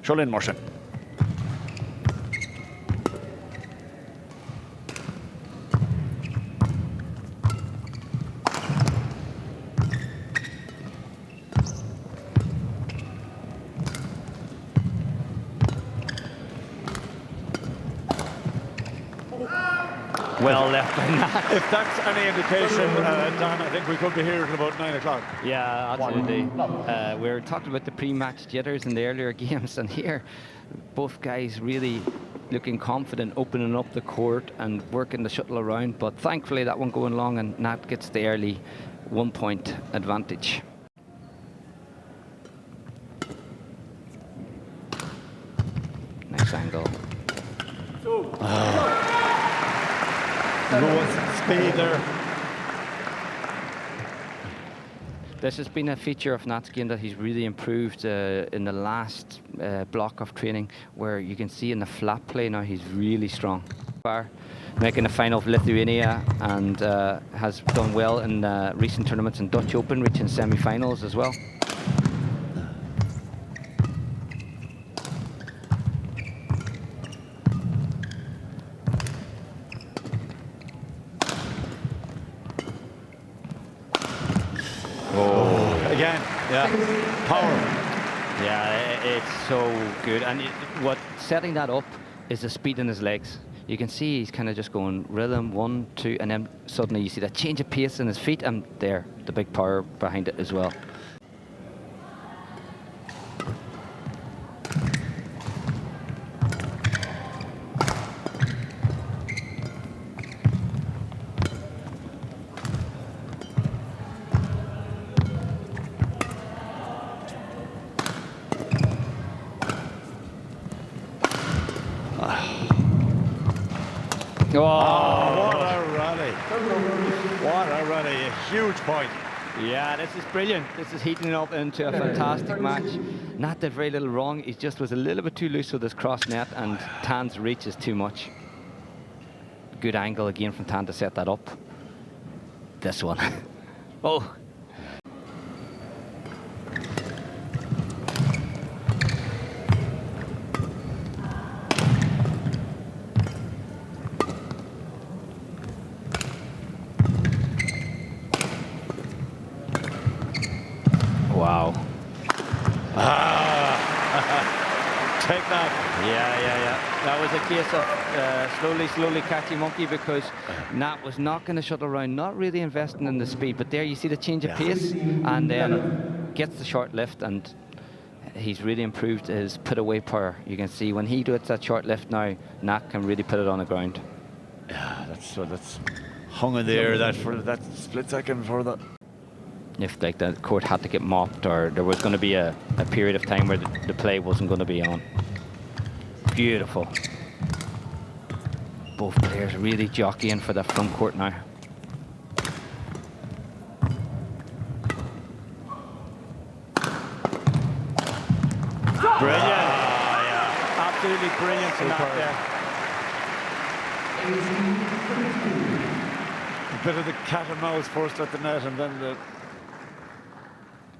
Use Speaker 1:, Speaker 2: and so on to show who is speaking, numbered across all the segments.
Speaker 1: Trulin Martin.
Speaker 2: Well left by Nhat.
Speaker 1: If that's any indication, Dan, I think we could be here at about 9 o'clock.
Speaker 2: Yeah, absolutely. We were talking about the pre-match jitters in the earlier games, and here, both guys really looking confident, opening up the court and working the shuttle around. But thankfully, that one going long, and Nhat gets the early 1 point advantage. Nice angle.
Speaker 1: Lowest speed there.
Speaker 2: This has been a feature of Nhat's game that he's really improved in the last block of training, where you can see in the flat play now he's really strong. Making the final of Lithuania, and has done well in recent tournaments in Dutch Open, reaching semi-finals as well.
Speaker 1: Again, yeah, power.
Speaker 2: Yeah, it's so good. And what setting that up is the speed in his legs. You can see he's kind of just going rhythm, 1, 2, and then suddenly you see that change of pace in his feet, and there, the big power behind it as well.
Speaker 1: Oh, what a rally. What a rally. A huge point.
Speaker 2: Yeah, this is brilliant. This is heating up into a fantastic match. Nhat did very little wrong. He just was a little bit too loose with his cross net, and Tan's reach is too much. Good angle again from Tan to set that up. This one. Oh. Wow.
Speaker 1: Take that.
Speaker 2: Yeah. That was a case of slowly catchy monkey, because Nhat was not going to shuttle around, not really investing in the speed. But there you see the change of pace, and then gets the short lift, and he's really improved his put away power. You can see when he does that short lift now, Nhat can really put it on the ground.
Speaker 1: Yeah, that's hung in the air for that split second for that.
Speaker 2: If like the court had to get mopped, or there was going to be a period of time where the play wasn't going to be on. Beautiful. Both players really jockeying for the front court now.
Speaker 1: Brilliant.
Speaker 2: Yeah. Absolutely brilliant from Nhat there.
Speaker 1: A bit of the cat and mouse first at the net, and then the...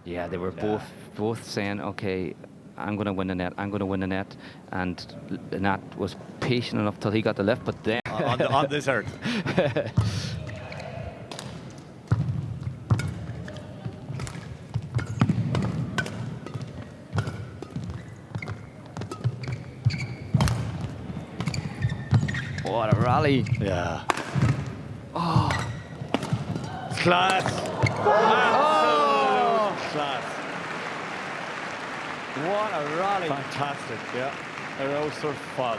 Speaker 2: Yeah, they were both saying, okay, I'm going to win the net, I'm going to win the net. And Nhat was patient enough till he got the lift, but then...
Speaker 1: on this earth.
Speaker 2: What a rally.
Speaker 1: Yeah.
Speaker 2: Oh.
Speaker 1: Class.
Speaker 2: Oh.
Speaker 1: Class.
Speaker 2: What a rally.
Speaker 1: Fantastic, yeah. Ar ósar fad.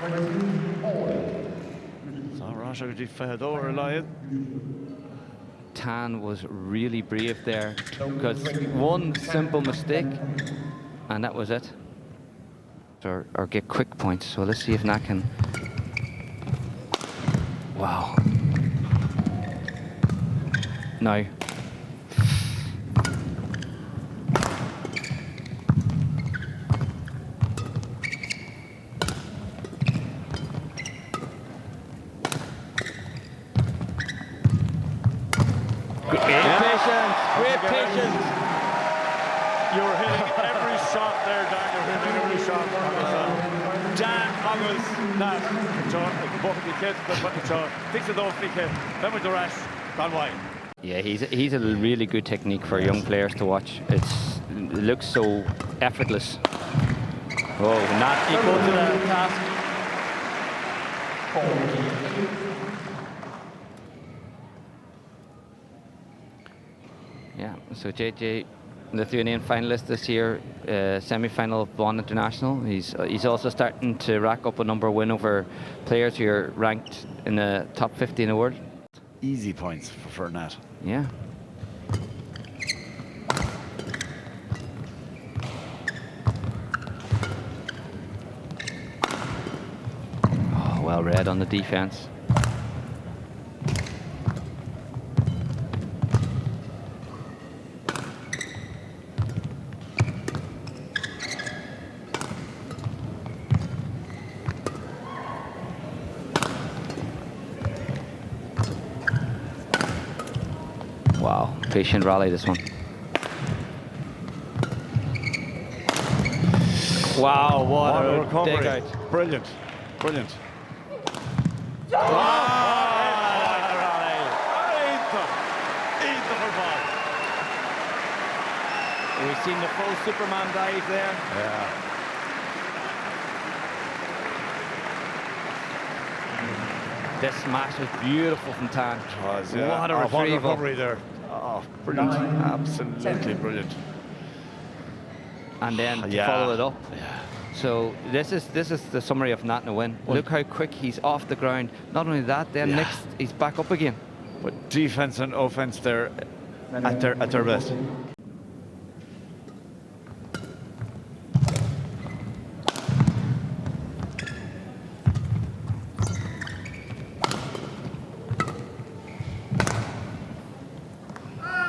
Speaker 1: Tá rás agus dí féiceáil lion.
Speaker 2: Tan was really brave there, because one simple mistake and that was it. Or get quick points. So let's see if Nhat can. Wow. No. Great patience.
Speaker 1: You were hitting every shot there, Dan. You're hitting every shot. Jan agus Nhat Buaicphointí kid, but thinks of those big kids. Then with the rest, gone wide.
Speaker 2: Yeah, he's a really good technique for young players to watch. It looks so effortless. Oh, Nhat equal to the task. Yeah, so JJ, Lithuanian finalist this year, semi-final of Bonn International. He's also starting to rack up a number of wins over players who are ranked in the top 50 in the world.
Speaker 1: Easy points for Nhat.
Speaker 2: Yeah. Oh, well read on the defense. Wow, patient rally this one. Wow, what a
Speaker 1: recovery.
Speaker 2: dig out.
Speaker 1: Brilliant, brilliant.
Speaker 2: We've seen the full Superman dive there.
Speaker 1: Yeah.
Speaker 2: This smash was beautiful from Tan.
Speaker 1: It was, yeah.
Speaker 2: What a
Speaker 1: What
Speaker 2: retrieval.
Speaker 1: recovery there. Oh, brilliant. Absolutely brilliant.
Speaker 2: And then to
Speaker 1: Yeah.
Speaker 2: follow it up.
Speaker 1: Yeah.
Speaker 2: So this is the summary of Nhat Nguyen. Look how quick he's off the ground. Not only that, then
Speaker 1: Yeah.
Speaker 2: next he's back up again.
Speaker 1: But defense and offense there at their best.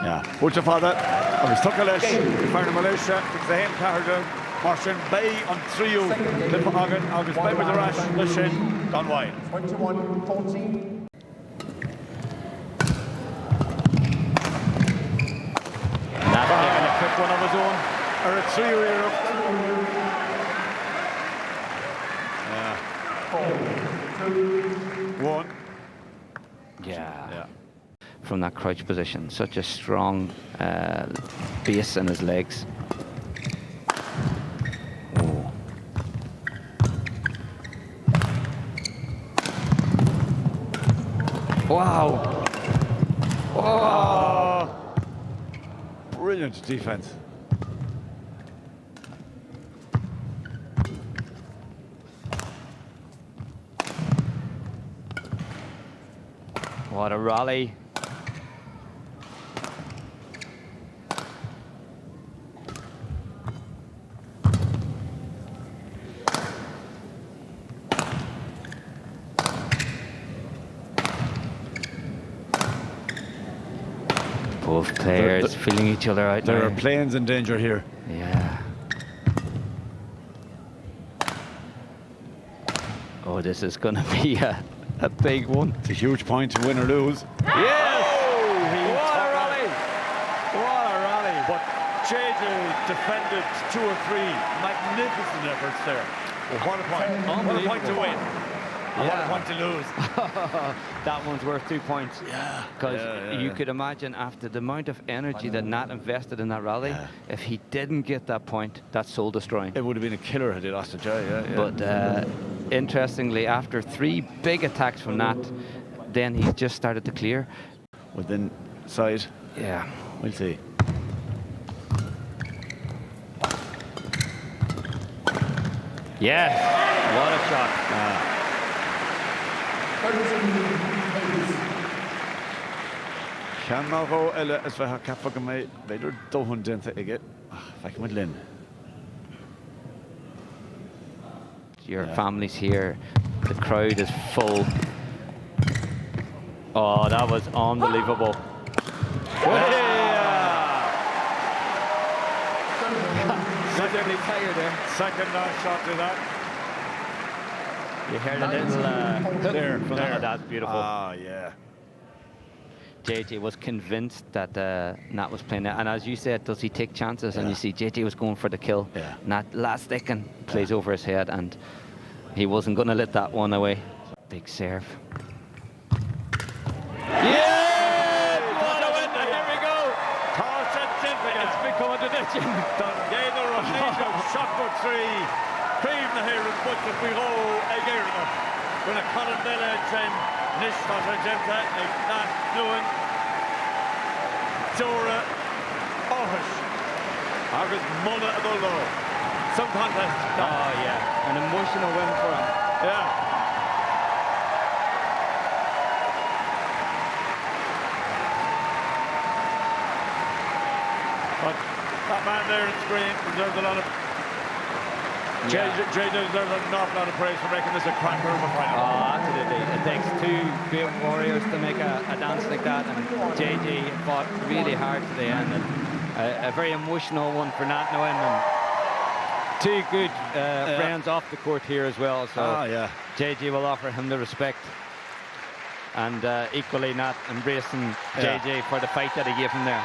Speaker 1: Yeah, Butcher father, agus tucha leis, fear Malaysia, fix the hen carrier, mar sin bay an tríú, lifa agan, agus bay with the rash, leis sin, gone wide.
Speaker 3: 21-14.
Speaker 2: Nhat taking a quick one of his own.
Speaker 1: Or a tríú here. Yeah. One.
Speaker 2: Yeah. From that crouch position, such a strong base in his legs. Oh. Wow.
Speaker 1: Oh. Brilliant defense.
Speaker 2: What a rally. Both players feeling each other out
Speaker 1: There
Speaker 2: now.
Speaker 1: are planes in danger here.
Speaker 2: Yeah. Oh, this is going to be a big one.
Speaker 1: It's a huge point to win or lose.
Speaker 2: Yes!
Speaker 1: What
Speaker 2: a rally! What a rally!
Speaker 1: But JJ defended 2 or 3 magnificent efforts there. Well, what a point. What a point to win. And what a point to lose.
Speaker 2: That one's worth 2 points.
Speaker 1: Yeah.
Speaker 2: Because you could imagine after the amount of energy that Nhat invested in that rally, if he didn't get that point, that's soul destroying.
Speaker 1: It would have been a killer had he lost to Jay, yeah.
Speaker 2: But interestingly, after 3 big attacks from Nhat, then he just started to clear.
Speaker 1: Within side.
Speaker 2: Yeah.
Speaker 1: We'll see.
Speaker 2: Yes! What a shot.
Speaker 1: Can má go eile is bheith capfa go mé beidir dóhann dinta ige. Feic muid linn.
Speaker 2: Your family's here. The crowd is full. Oh, that was unbelievable.
Speaker 1: Second shot to that.
Speaker 2: You heard a little
Speaker 1: There.
Speaker 2: Oh, that's beautiful.
Speaker 1: Ah, yeah.
Speaker 2: JJ was convinced that Nhat was playing it, and as you said, does he take chances? And you see JJ was going for the kill.
Speaker 1: Yeah.
Speaker 2: Nhat last second plays over his head, and he wasn't going to let that one away. Big serve.
Speaker 1: Yeah! Here we go.
Speaker 2: It's become a tradition.
Speaker 1: Gainer of Nisha, shot for 3. Cream na here and put the Buho Éireannaigh when a Colin Bell and Nishta Jemta, a Nhat Nguyen, Dara, Orhish, agus Mulla Adolo. Some contest.
Speaker 2: Oh yeah, an emotional win for him.
Speaker 1: Yeah. But that man there in screen deserves a lot of... Jay deserves an awful lot of praise for making this a cracker of a final.
Speaker 2: Oh, absolutely. It takes two great warriors to make a dance like that, and JJ fought really hard to the end. And a very emotional one for Nhat Nguyen, and two good friends off the court here as well. So JJ will offer him the respect, and equally Nhat embracing JJ for the fight that he gave him there.